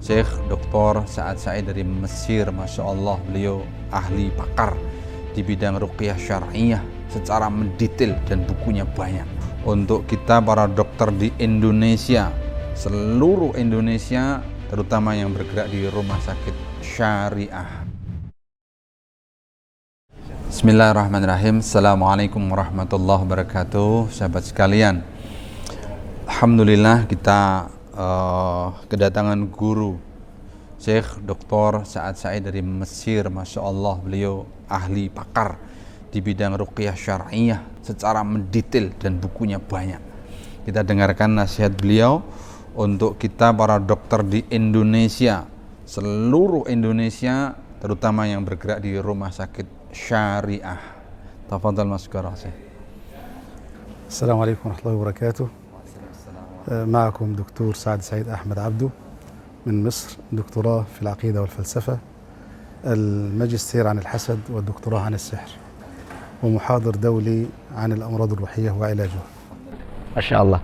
Syekh Dr. Sa'ad Said dari Mesir. Masya Allah, beliau ahli pakar di bidang ruqyah syar'iyah secara mendetail dan bukunya banyak. Untuk kita para dokter di Indonesia, seluruh Indonesia, terutama yang bergerak di rumah sakit syariah. Bismillahirrahmanirrahim. Assalamualaikum warahmatullahi wabarakatuh. Sahabat sekalian, alhamdulillah kita kedatangan guru Syekh Dr. Sa'ad Said dari Mesir. Masya Allah, beliau ahli pakar di bidang ruqyah syar'iyah secara mendetail dan bukunya banyak. Kita dengarkan nasihat beliau untuk kita para dokter di Indonesia, seluruh Indonesia, terutama yang bergerak di rumah sakit syariah. Tafadhal Mas Qarasi. Assalamualaikum warahmatullahi wabarakatuh. معكم دكتور سعد سعيد أحمد عبده من مصر، دكتوراه في العقيدة والفلسفة، الماجستير عن الحسد والدكتوراه عن السحر، ومحاضر دولي عن الأمراض الروحية وعلاجها. ما شاء الله.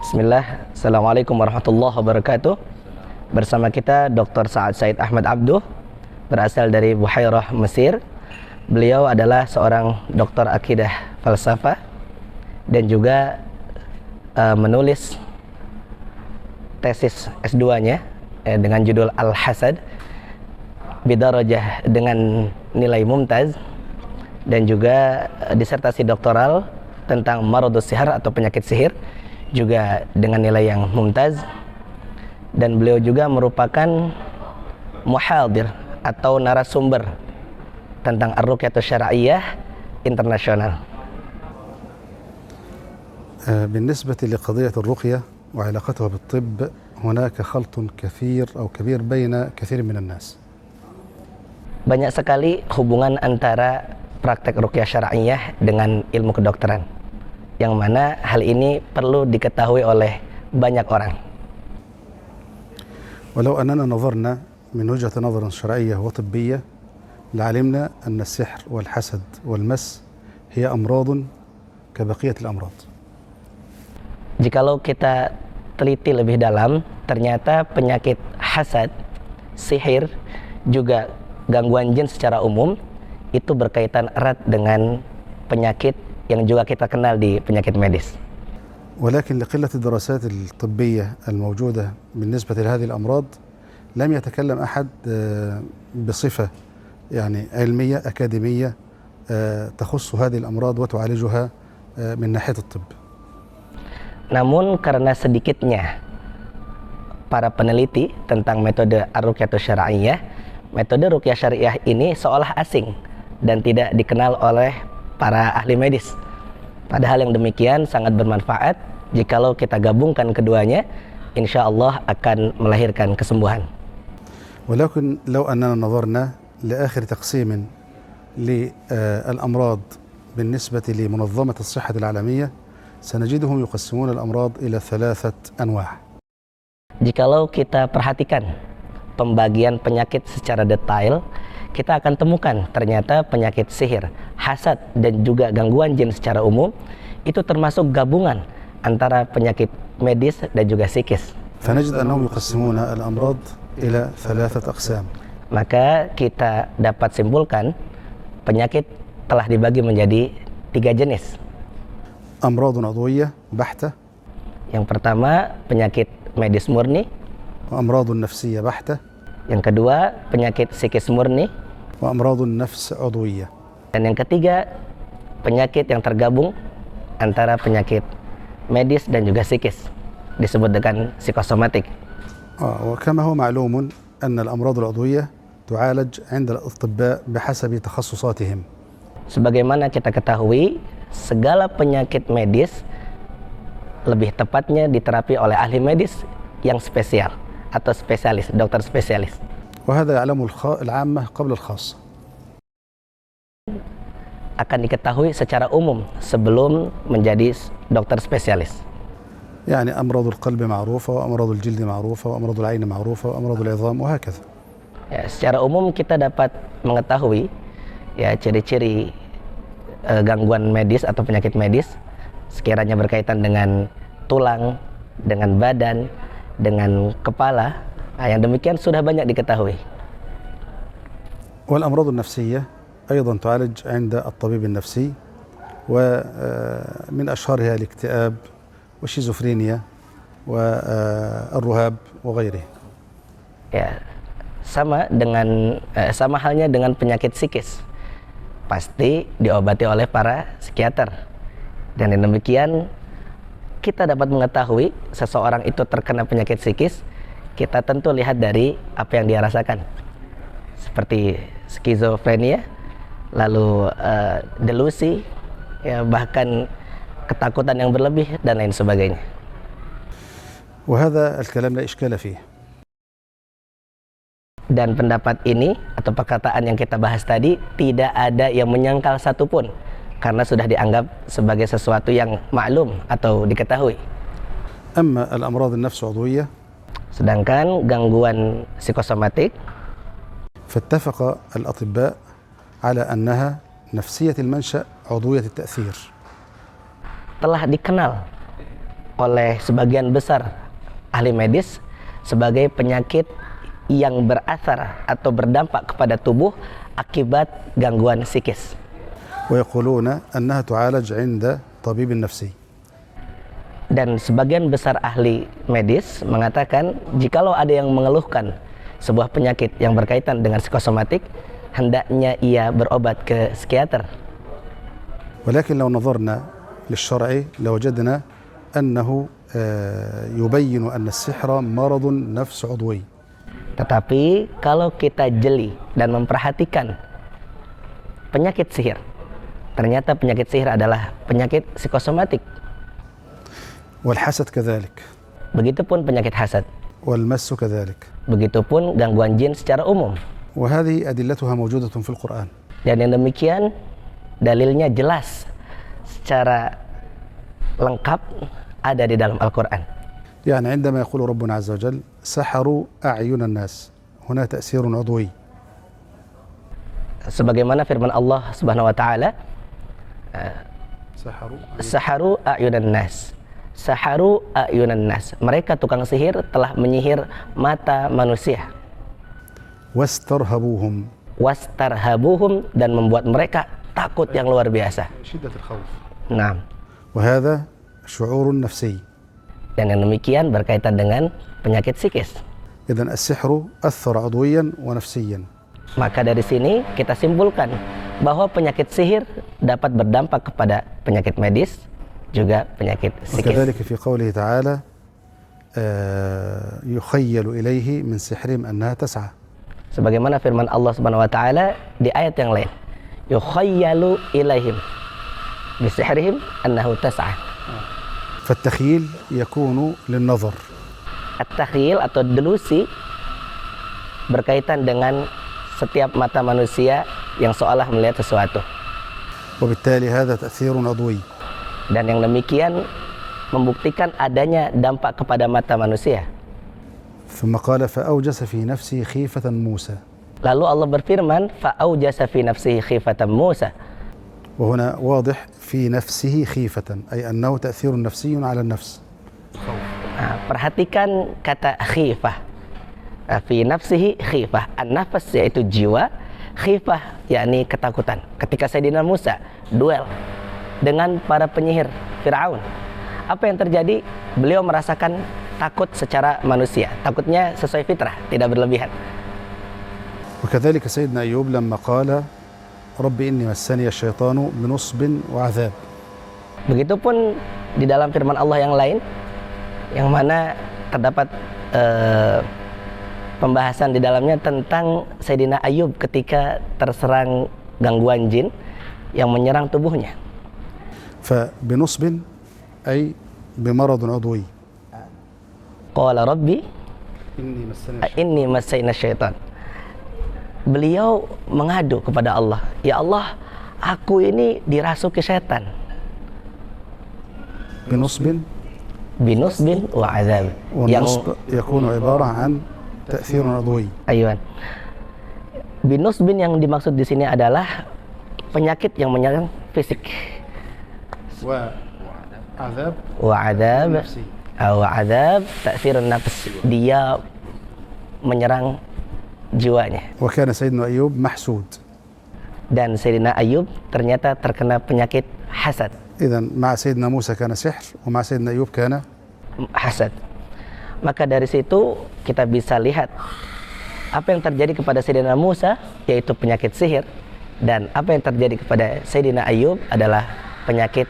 Bismillah. Assalamualaikum warahmatullahi wabarakatuh. Bersama kita Dr. Sa'ad Said Ahmad Abduh, berasal dari Buhairah, Mesir. Beliau adalah seorang dokter akidah falsafah dan juga menulis tesis S2-nya dengan judul Al-Hasad bidarajah dengan nilai mumtaz, dan juga disertasi doktoral tentang maradus sihar atau penyakit sihir juga dengan nilai yang mumtaz. Dan beliau juga merupakan muhadir atau narasumber tentang ar-ruqyatus syar'iyyah internasional. بالنسبة لقضية الرقية وعلاقتها بالطب، هناك خلط كثير أو كبير بين كثير من الناس. Banyak sekali hubungan antara praktek ruqyah syar'iyyah dengan ilmu kedokteran, yang mana hal ini perlu diketahui oleh banyak orang. ولو أننا نظرنا من وجهة نظر شرعية وطبية لعلمنا أن السحر والحسد والمس هي أمراض كبقية الأمراض. Jikalau kita teliti lebih dalam, ternyata penyakit hasad, sihir, juga gangguan jin secara umum itu berkaitan erat dengan penyakit yang juga kita kenal di penyakit medis. ولكن لقلة الدراسات الطبية الموجودة بالنسبة لهذه الأمراض لم يتكلم أحد بصفة يعني علمية أكاديمية تخص هذه الأمراض وتعالجها من ناحية الطب. Namun karena sedikitnya para peneliti tentang metode ar-ruqyatus syar'iyyah, metode ruqyah syariah ini seolah asing dan tidak dikenal oleh para ahli medis. Padahal yang demikian sangat bermanfaat jikalau kita gabungkan keduanya, insya Allah akan melahirkan kesembuhan. ولكن لو أننا نظرنا لآخر تقسيم للأمراض بالنسبة لمنظمة الصحة العالمية سنجدهم يقسمون الأمراض إلى 3 أنواع. Jikalau kita perhatikan pembagian penyakit secara detail, kita akan temukan ternyata penyakit sihir, hasad, dan juga gangguan jin secara umum itu termasuk gabungan antara penyakit medis dan juga psikis. فنجد أنهم يقسمون الأمراض إلى 3 أقسام. Maka kita dapat simpulkan penyakit telah dibagi menjadi 3 jenis. أمراض عضوية بحتة. Yang pertama penyakit medis murni. وأمراض نفسية بحتة. Yang kedua penyakit psikis murni. وأمراض النفس عضوية. Dan yang ketiga penyakit yang tergabung antara penyakit medis dan juga psikis, disebut dengan psikosomatik. وكما هو معلوم أن الأمراض العضوية تعالج عند الأطباء بحسب تخصصاتهم. Sebagaimana kita ketahui, segala penyakit medis lebih tepatnya diterapi oleh ahli medis yang spesial atau spesialis, dokter spesialis. وهذا يعلم العامة قبل الخاصة. Akan diketahui secara umum sebelum menjadi dokter spesialis. يعني أمراض القلب معروفة، وأمراض الجلد معروفة، وأمراض العين معروفة، وأمراض العظام، وهكذا. Ya, secara umum kita dapat mengetahui ya ciri-ciri gangguan medis atau penyakit medis sekiranya berkaitan dengan tulang, dengan badan, dengan kepala, Nah, yang demikian sudah banyak diketahui. والأمراض النفسية أيضا تعالج عند الطبيب النفسي، ومن أشهرها الاكتئاب والشيزوفرينيا والرهاب وغيره. Ya, sama halnya dengan penyakit psikis. Pasti diobati oleh para psikiater. Dan dengan demikian kita dapat mengetahui seseorang itu terkena penyakit psikis, kita tentu lihat dari apa yang dia rasakan. Seperti skizofrenia, lalu delusi, ya, bahkan ketakutan yang berlebih dan lain sebagainya. وهذا الكلام لا إشكال فيه. Dan pendapat ini atau perkataan yang kita bahas tadi tidak ada yang menyangkal satupun, karena sudah dianggap sebagai sesuatu yang maklum atau diketahui. أما الأمراض النفس عضوية Sedangkan gangguan psikosomatik, فاتفق الأطباء على أنها نفسية المنشأ عضوية التأثير. telah dikenal oleh sebagian besar ahli medis sebagai penyakit yang berasar atau berdampak kepada tubuh akibat gangguan psikis. ويقولون أنها تعالج عند طبيب نفسي. Dan sebagian besar ahli medis mengatakan jikalau ada yang mengeluhkan sebuah penyakit yang berkaitan dengan psikosomatik, hendaknya ia berobat ke psikiater. ولكن لو نظرنا للشرع لوجدنا أنه يبين أن السحر مرض نفس عضوي. Tetapi kalau kita jeli dan memperhatikan penyakit sihir, ternyata penyakit sihir adalah penyakit psikosomatik. والحسد كذلك. Begitupun penyakit hasad. والمس كذلك. Begitupun gangguan jin secara umum. وهذه أدلتها موجودة في القرآن. Dan yang demikian dalilnya jelas secara lengkap ada di dalam Al-Quran. يعني عندما يقول ربنا عز وجل سحروا أعين الناس، هنا تأثير عضوي. Sebagaimana firman Allah Subhanahu wa taala, saharu a'yunan nas. Saharu a'yunan nas. Mereka tukang sihir telah menyihir mata manusia. واسترهبوهم. Wastarhabuhum, dan membuat mereka takut yang luar biasa. شدة الخوف. Nah, وهذا شعور نفسي. dan yang demikian berkaitan dengan penyakit psikis. إذن السحر أثر عضويا ونفسيا. Maka dari sini kita simpulkan bahwa penyakit sihir dapat berdampak kepada penyakit medis, juga penyakit psikis. وكذلك في قوله تعالى يخيل إليه من سحرهم أنها تسعى. Sebagaimana firman Allah Subhanahu wa taala di ayat yang lain, yukhayyalu ilaihim bisihrihim annahu tas'a. فالتخييل يكون للنظر. At-takhyil atau delusi berkaitan dengan setiap mata manusia yang seolah melihat sesuatu. وبالتالي هذا تأثير عضوي. Dan yang demikian membuktikan adanya dampak kepada mata manusia. ثم قال فأوجس في نفسه خيفة موسى. Lalu Allah berfirman, fa'aujasa fi nafsihi khifatan Musa. وهنا واضح في نفسه خيفة، أي أنه تأثير نفسي على النفس. Nah, perhatikan kata khifah. Fi nafsihi khifah. An-nafas yaitu jiwa, khifah yakni ketakutan. Ketika Sayyidina Musa duel dengan para penyihir Fir'aun, apa yang terjadi? Beliau merasakan takut secara manusia. Takutnya sesuai fitrah, tidak berlebihan. وكذلك سيدنا أيوب لما قال رب إني مسني الشيطان بنصب وعذاب. Begitupun di dalam firman Allah yang lain, yang mana terdapat pembahasan di dalamnya tentang Sayyidina Ayub ketika terserang gangguan jin yang menyerang tubuhnya. فبنصب أي بمرض عضوي. Qala rabbi إني inni massayna syaitan. Beliau mengadu kepada Allah, ya Allah, aku ini dirasuki setan. بنصب. Binusbin wa azab. والنصب يكون عبارة عن تأثير عضوي. Ayuan. Binusbin yang dimaksud di sini adalah penyakit yang menyerang fisik. وعذاب Wa azab. نفسي. Wa azab ta'thirun nafs. Dia menyerang jiwanya. وكان سيدنا أيوب محسود. Dan Sayyidina Ayub ternyata terkena penyakit hasad. إذن مع سيدنا موسى كان سحر ومع سيدنا أيوب كان Hasad. Maka dari situ kita bisa lihat apa yang terjadi kepada Sayyidina Musa yaitu penyakit sihir, dan apa yang terjadi kepada Sayyidina Ayub adalah penyakit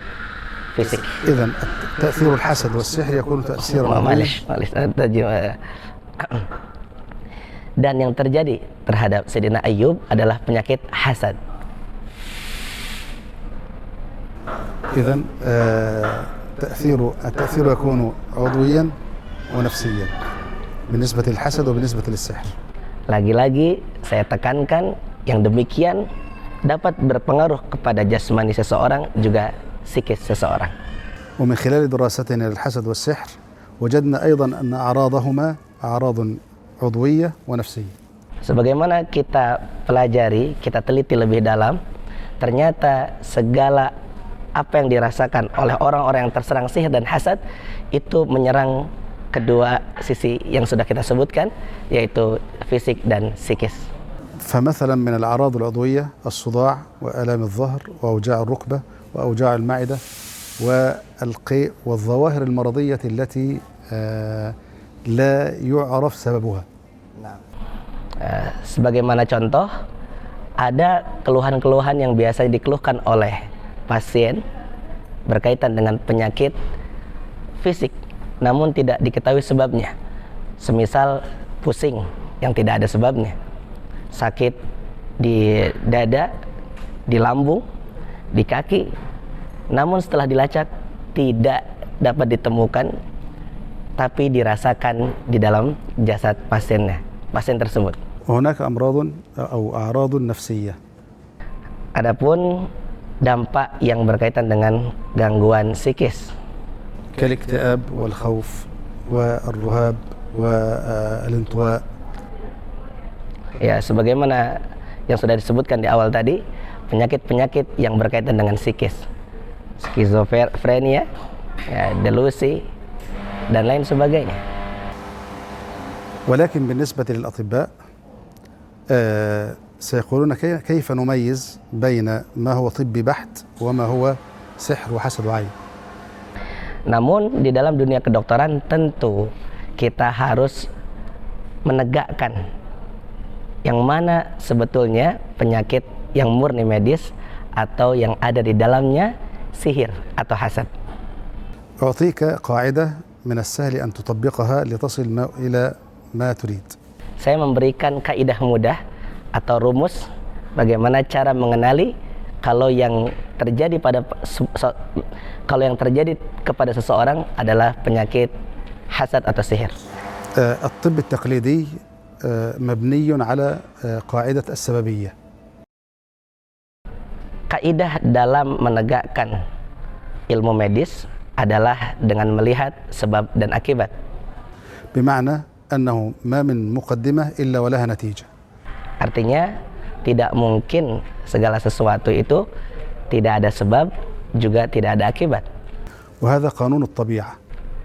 fisik. إذن تأثير الحسد والسحر يكون تأثيرا عظيما. Dan yang terjadi terhadap Sayyidina Ayub adalah penyakit hasad. إذن التأثير يكون عضويا ونفسيا بالنسبة للحسد وبالنسبة للسحر. Lagi-lagi saya tekankan yang demikian dapat berpengaruh kepada jasmani seseorang juga psikis seseorang. ومن خلال دراستنا للحسد والسحر وجدنا أيضا أن أعراضهما أعراض عضوية ونفسية. Sebagaimana kita pelajari, kita teliti lebih dalam, ternyata segala apa yang dirasakan oleh orang-orang yang terserang sihir dan hasad itu menyerang kedua sisi yang sudah kita sebutkan, yaitu fisik dan psikis. فمثلا من الأعراض العضوية الصداع وآلام الظهر وأوجاع الركبة وأوجاع المعدة والقيء والظواهر المرضية التي لا يعرف سببها. Sebagaimana contoh, ada keluhan-keluhan yang biasa dikeluhkan oleh pasien berkaitan dengan penyakit fisik, namun tidak diketahui sebabnya. Semisal pusing yang tidak ada sebabnya, sakit di dada, di lambung, di kaki, namun setelah dilacak tidak dapat ditemukan, tapi dirasakan di dalam jasad pasien tersebut. وهناك أمراض أو أعراض نفسية. Adapun dampak yang berkaitan dengan gangguan psikis, كالاكتئاب والخوف والرهاب والانطواء. Ya, sebagaimana yang sudah disebutkan di awal tadi, penyakit-penyakit yang berkaitan dengan psikis, skizofrenia, ya, delusi, dan lain sebagainya. ولكن بالنسبة للأطباء سيقولون كيف نميز بين ما هو طبي بحت وما هو سحر وحسد وعين. Namun di dalam dunia kedokteran tentu kita harus menegakkan yang mana sebetulnya penyakit yang murni medis atau yang ada di dalamnya sihir atau hasad. أعطيك قاعدة من السهل أن تطبقها لتصل إلى ما تريد. Saya memberikan kaidah mudah atau rumus bagaimana cara mengenali kalau yang terjadi kepada seseorang adalah penyakit hasad atau sihir. الطب التقليدي مبني على قاعدة السببية. Kaidah dalam menegakkan ilmu medis adalah dengan melihat sebab dan akibat. بمعنى أنه ما من مقدمة إلا ولها نتيجة. Artinya tidak mungkin segala sesuatu itu tidak ada sebab juga tidak ada akibat. وهذا قانون الطبيعة.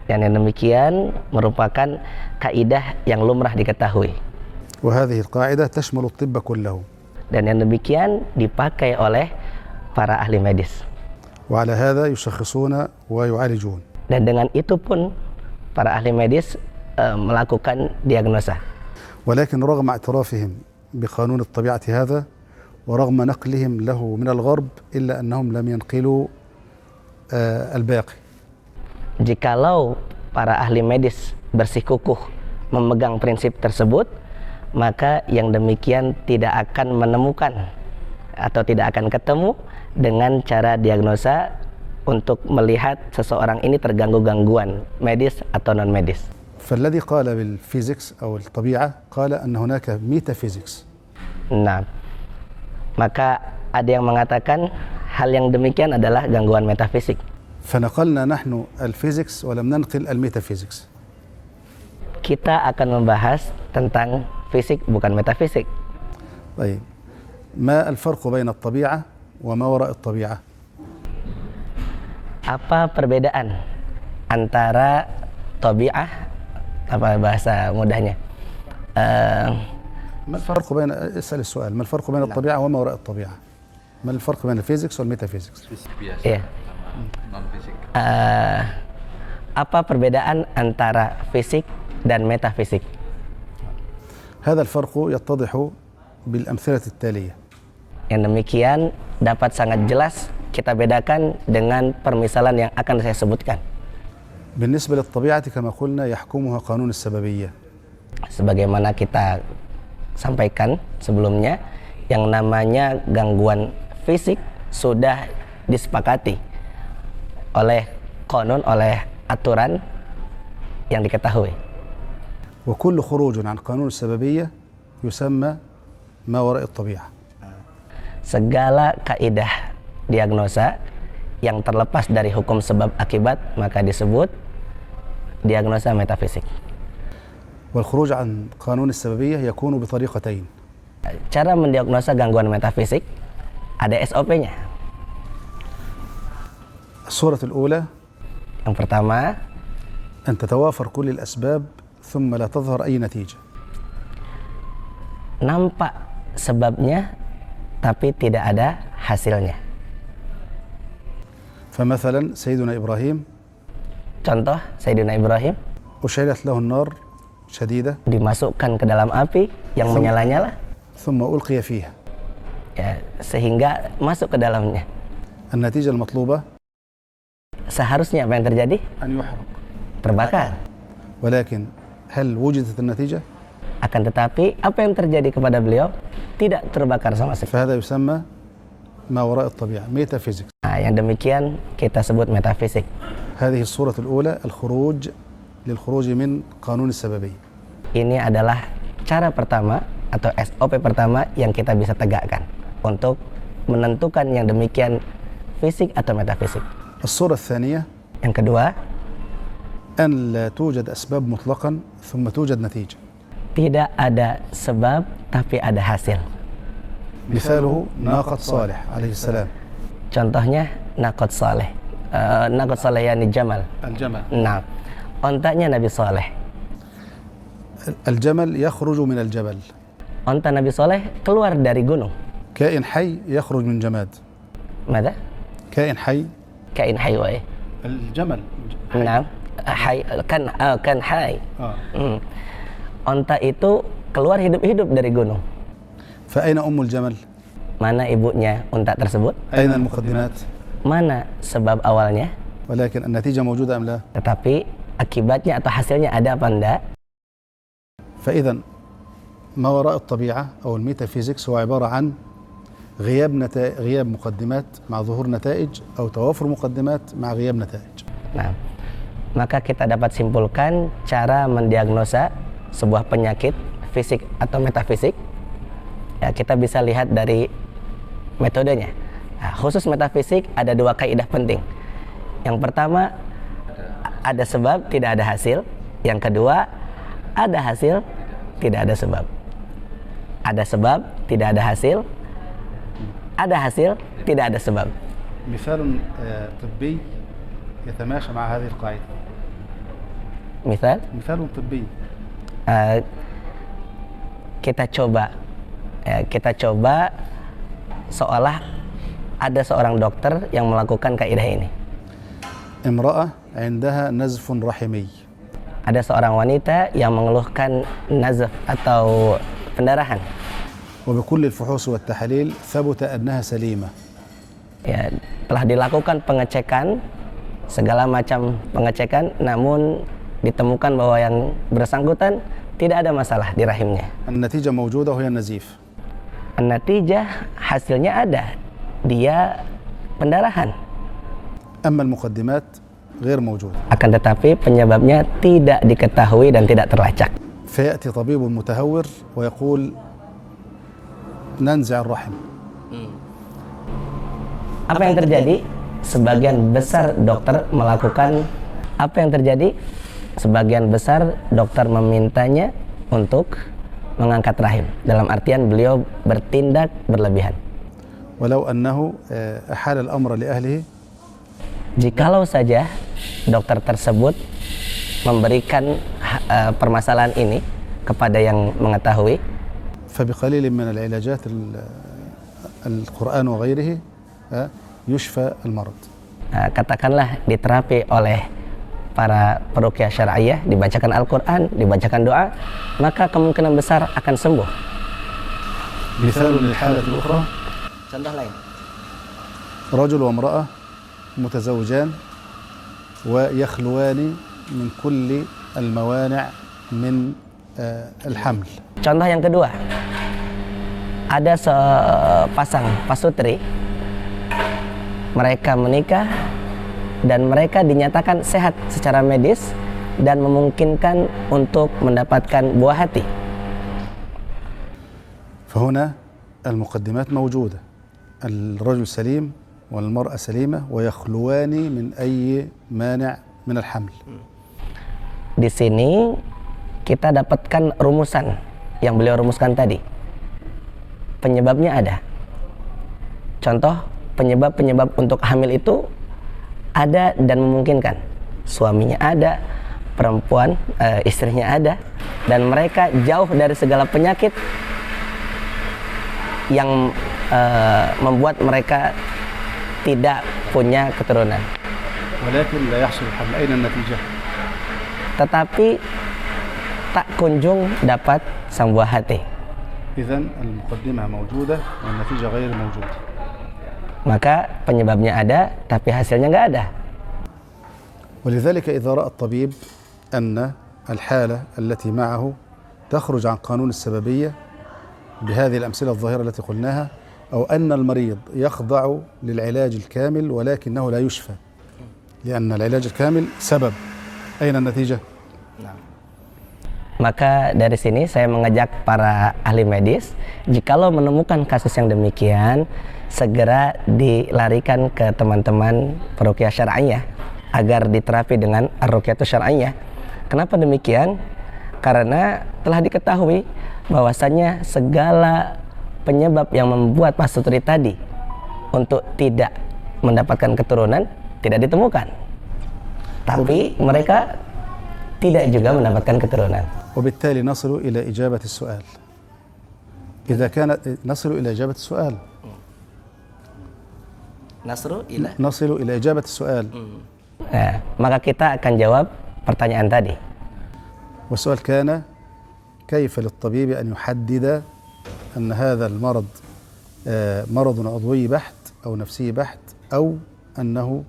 Dan yang demikian merupakan kaidah yang lumrah diketahui. وهذه القاعدة تشمل الطب كله. Dan yang demikian dipakai oleh para ahli medis. وعلى هذا يشخصون ويعالجون. Dan dengan itu pun para ahli medis melakukan diagnosa. ولكن رغم اعترافهم بقانون الطبيعة هذا ورغم نقلهم له من الغرب إلا أنهم لم ينقلوا الباقي. Jikalau para ahli medis bersikukuh memegang prinsip tersebut, maka yang demikian tidak akan menemukan atau tidak akan ketemu dengan cara diagnosa untuk melihat seseorang ini terganggu gangguan medis atau non medis. فالذي قال بالفيزيكس أو الطبيعة قال أن هناك ميتافيزيكس. Nah, maka ada yang mengatakan hal yang demikian adalah gangguan metafisik. فنقلنا نحن الفيزيكس ولم ننقل الميتافيزيكس. Kita akan membahas tentang fisik bukan metafisik. طيب ما الفرق بين الطبيعة وما وراء الطبيعة؟ Apa perbedaan antara tabi'ah, apa bahasa mudahnya, ما الفرق بين اسال السؤال ما الفرق بين الطبيعه وما وراء الطبيعه؟ ما الفرق بين الفيزيكس والميتافيزيكس؟ Iya. Apa perbedaan antara fisik dan metafisik? هذا الفرق يتضح بالامثله التاليه. Yang demikian dapat sangat jelas kita bedakan dengan permisalan yang akan saya sebutkan. بالنسبه للطبيعه كما قلنا يحكمها قانون السببيه. Sebagaimana kita sampaikan sebelumnya, yang namanya gangguan fisik sudah disepakati oleh konon, oleh aturan yang diketahui. وكل خروج عن قانون السببيه يسمى ما وراء الطبيعه. Segala kaidah diagnosa yang terlepas dari hukum sebab akibat maka disebut diagnosa metafisik. والخروج عن قانون السببيه يكون بطريقتين. Cara mendiagnosa gangguan metafisik ada SOP-nya. الصورة الأولى Yang pertama, أن تتوافر كل الأسباب ثم لا تظهر أي نتيجة. nampak sebabnya tapi tidak ada hasilnya. فمثلا سيدنا إبراهيم Contoh, Sayyidina Ibrahim أشعلت له النار شديدة dimasukkan ke dalam api yang menyala-nyala, ثم ألقي فيها. ya, sehingga masuk ke dalamnya. النتيجة المطلوبة Seharusnya apa yang terjadi? أن يحرق، Terbakar. ولكن هل وجدت النتيجة؟ Akan tetapi apa yang terjadi kepada beliau? Tidak terbakar sama sekali. فهذا يسمى ما وراء الطبيعة ميتافيزيكس. Nah, yang demikian kita sebut metafisik. هذه الصورة الأولى للخروج من قانون السببية. Ini adalah cara pertama atau SOP pertama yang kita bisa tegakkan untuk menentukan yang demikian fisik atau metafisik. الصورة الثانية Yang kedua, أن لا توجد أسباب مطلقا ثم توجد نتيجة. tidak ada sebab tapi ada hasil. مثاله ناقة صالح عليه السلام. Contohnya Naqat Saleh. Naqat Saleh yani Jamal. الجمل. Nah, ontanya Nabi Saleh. الجمل يخرج من الجبل. Onta Nabi Saleh keluar dari gunung. كائن حي يخرج من جماد. Mada? كائن حي. Kain haywa. الجمل. Nah, hay kan hay. Onta itu keluar hidup-hidup dari gunung. فأين أم الجمل؟ Mana ibunya unta tersebut? أين المقدمات؟ Mana sebab awalnya? ولكن النتيجة موجودة أم لا؟ Tetapi akibatnya atau hasilnya ada apa enggak? فإذا ما وراء الطبيعة أو الميتافيزيكس هو عبارة عن غياب مقدمات مع ظهور نتائج أو توافر مقدمات مع غياب نتائج. Nah, maka kita dapat simpulkan cara mendiagnosa sebuah penyakit fisik atau metafisik. Ya, kita bisa lihat dari metodenya. Nah, khusus metafisik ada dua kaidah penting. Yang pertama, ada sebab, tidak ada hasil. Yang kedua, ada hasil, tidak ada sebab. Ada sebab, tidak ada hasil. Ada hasil, tidak ada sebab. مثال طبي يتماشى مع هذه القاعدة. Misal, مثال طبي. kita coba seolah ada seorang dokter yang melakukan kaidah ini. امرأة عندها نزف رحمي. Ada seorang wanita yang mengeluhkan nazaf atau pendarahan. وبكل الفحوص والتحاليل ثبت أنها سليمة. Ya, telah dilakukan pengecekan, segala macam pengecekan, namun ditemukan bahwa yang bersangkutan tidak ada masalah di rahimnya. النتيجة موجودة وهي النزيف. Natijah hasilnya ada, dia pendarahan. أما المقدمات غير موجودة. Akan tetapi penyebabnya tidak diketahui dan tidak terlacak. فيأتي طبيب متهور ويقول ننزع الرحم. Apa yang terjadi? Sebagian besar dokter melakukan apa yang terjadi? Sebagian besar dokter memintanya untuk mengangkat rahim. Dalam artian beliau bertindak berlebihan. ولو أنه أحال الأمر لأهله. Jikalau saja dokter tersebut memberikan permasalahan ini kepada yang mengetahui. فبقليل من العلاجات القرآن وغيره يشفى المرض. Katakanlah diterapi oleh para peruqyah syar'iyah, dibacakan Al-Quran, dibacakan doa, maka kemungkinan besar akan sembuh. مثال للحالة الأخرى. Contoh lain. رجل وامرأة متزوجان ويخلوان من كل الموانع من الحمل. Contoh yang kedua, ada sepasang pasutri, mereka menikah dan mereka dinyatakan sehat secara medis dan memungkinkan untuk mendapatkan buah hati. فهنا المقدمات موجودة، الرجل سليم والمرأة سليمة ويخلوان من أي مانع من الحمل. Di sini kita dapatkan rumusan yang beliau rumuskan tadi. Penyebabnya ada. Contoh, penyebab-penyebab untuk hamil itu ada dan memungkinkan. Suaminya ada, perempuan, istrinya ada, dan mereka jauh dari segala penyakit yang membuat mereka tidak punya keturunan. ولكن لا يحصل الحمل. أين النتيجة؟ Tetapi tak kunjung dapat sang buah hati. إذن المقدمة موجودة والنتيجة غير موجودة. Maka penyebabnya ada, tapi hasilnya nggak ada. ولذلك إذا رأى الطبيب أن الحالة التي معه تخرج عن قانون السببية بهذه الأمثلة الظاهرة التي قلناها، أو أن المريض يخضع للعلاج الكامل ولكنه لا يشفى، لأن العلاج الكامل سبب، أين النتيجة؟ Maka dari sini saya mengajak para ahli medis, jikalau menemukan kasus yang demikian, segera dilarikan ke teman-teman peruqyah syar'iyah agar diterapi dengan ar-ruqyatus syar'iyah. Kenapa demikian? Karena telah diketahui bahwasanya segala penyebab yang membuat pasutri tadi untuk tidak mendapatkan keturunan tidak ditemukan. Tapi mereka tidak juga mendapatkan keturunan. وبالتالي نصل إلى إجابة السؤال. إذا كانت نصل إلى إجابة السؤال. نصل إلى إجابة السؤال. Nah, maka kita akan jawab pertanyaan tadi. والسؤال كان كيف للطبيب أن يحدد أن هذا المرض مرض عضوي بحت أو نفسي بحت أو أنه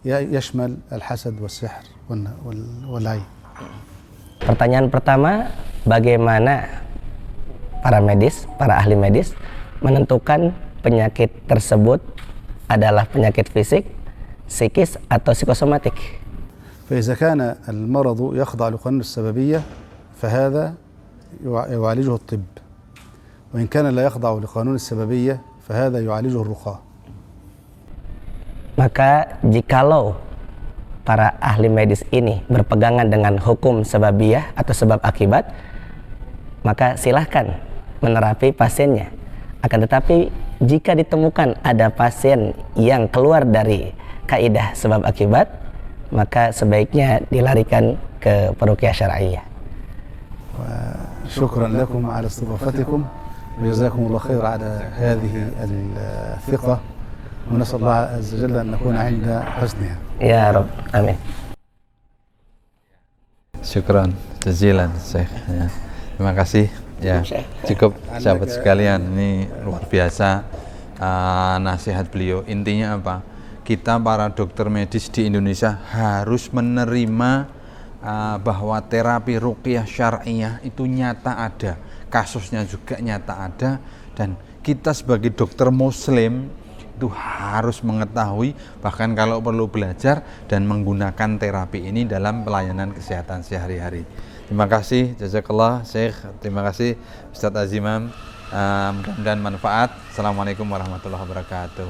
يشمل الحسد والسحر والعين. Pertanyaan pertama, bagaimana para ahli medis menentukan penyakit tersebut adalah penyakit fisik, psikis atau psikosomatik? فإذا كان المرض يخضع لقانون السببية فهذا يعالجه الطب، وإن كان لا يخضع لقانون السببية فهذا يعالجه الرقاة. Maka jikalau para ahli medis ini berpegangan dengan hukum sebabiyah atau sebab akibat, maka silahkan menerapi pasiennya. Akan tetapi jika ditemukan ada pasien yang keluar dari kaidah sebab akibat, maka sebaiknya dilarikan ke peruqyah syar'iyah. شكرا لكم على استضافتكم وجزاكم الله خير على هذه الثقة ونسأل الله عز وجل أن نكون عند حسنها. Ya Rabb, amin. Syukran jazilan Syekh. Ya. Terima kasih. Ya, cukup sahabat sekalian, ini luar biasa nasihat beliau. Intinya apa? Kita para dokter medis di Indonesia harus menerima bahwa terapi ruqyah syar'iyah itu nyata ada, kasusnya juga nyata ada, dan kita sebagai dokter muslim itu harus mengetahui, bahkan kalau perlu belajar dan menggunakan terapi ini dalam pelayanan kesehatan sehari-hari. Terima kasih, jazakallah Syekh. Terima kasih Ustadz Azimam. Mudah-mudahan manfaat. Assalamualaikum warahmatullahi wabarakatuh.